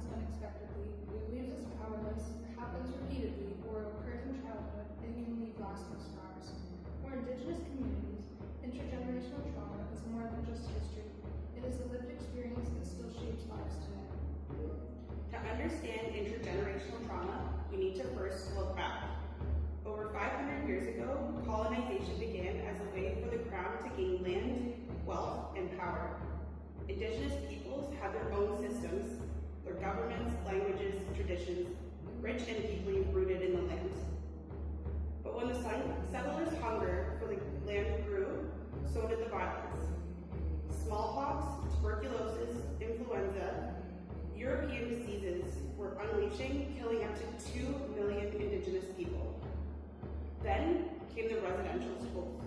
happens unexpectedly, leaves us powerless, happens repeatedly, or occurs in childhood, and can leave lasting scars. For Indigenous communities, intergenerational trauma is more than just history. It is a lived experience that still shapes lives today. To understand intergenerational trauma, we need to first look back. Over 500 years ago, colonization began as a way for the crown to gain land, wealth, and power. Indigenous peoples had their own systems, their governments, languages, traditions, rich and deeply rooted in the land. But when the settlers' hunger for the land grew, so did the violence. Smallpox, tuberculosis, influenza, European diseases were unleashing, killing up to 2 million Indigenous people. Then came the residential schools,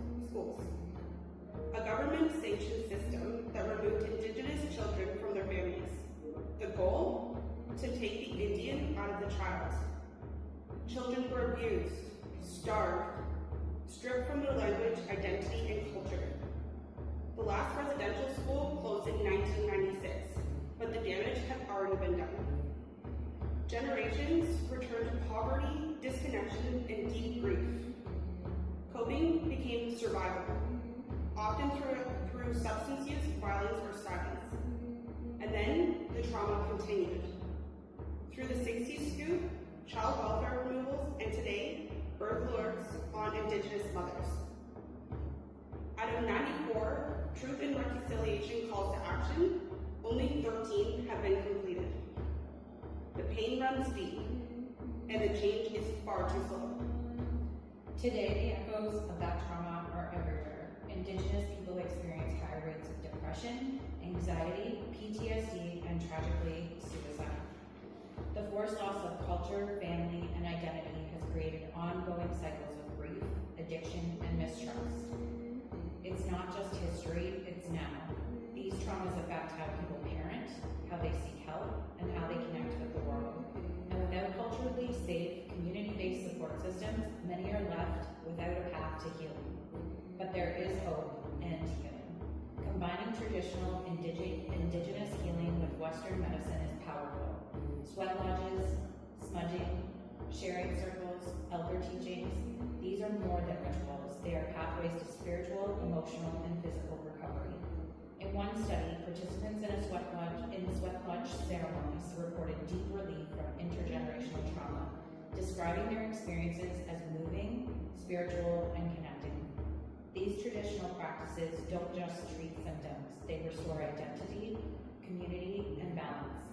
a government-sanctioned system that removed Indigenous children from their families. The goal? To take the Indian out of the child. Children were abused, starved, stripped from their language, identity, and culture. The last residential school closed in 1996, but the damage had already been done. Generations returned to poverty, disconnection, and deep grief. Coping became survival, often through substance use, violence, or silence. And then the trauma continued. Through the 60s scoop, child welfare removals, and today, birth alerts on Indigenous mothers. Out of 94 truth and reconciliation calls to action, only 13 have been completed. The pain runs deep, and the change is far too slow. Today, the echoes of that trauma are everywhere. Indigenous people experience high rates of depression, anxiety, PTSD, and tragically, suicide. The forced loss of culture, family, and identity has created ongoing cycles of grief, addiction, and mistrust. It's not just history, it's now. These traumas affect how people parent, how they seek help, and how they connect with the world. And without culturally safe, community-based support systems, many are left without a path to healing. But there is hope and healing. Combining traditional indigenous healing with Western medicine is powerful. Sweat lodges, smudging, sharing circles, elder teachings, these are more than rituals. They are pathways to spiritual, emotional, and physical recovery. In one study, participants in sweat lodge ceremonies reported deep relief from intergenerational trauma, describing their experiences as moving, spiritual, and connecting. These traditional practices don't just treat symptoms, they restore identity, community, and balance.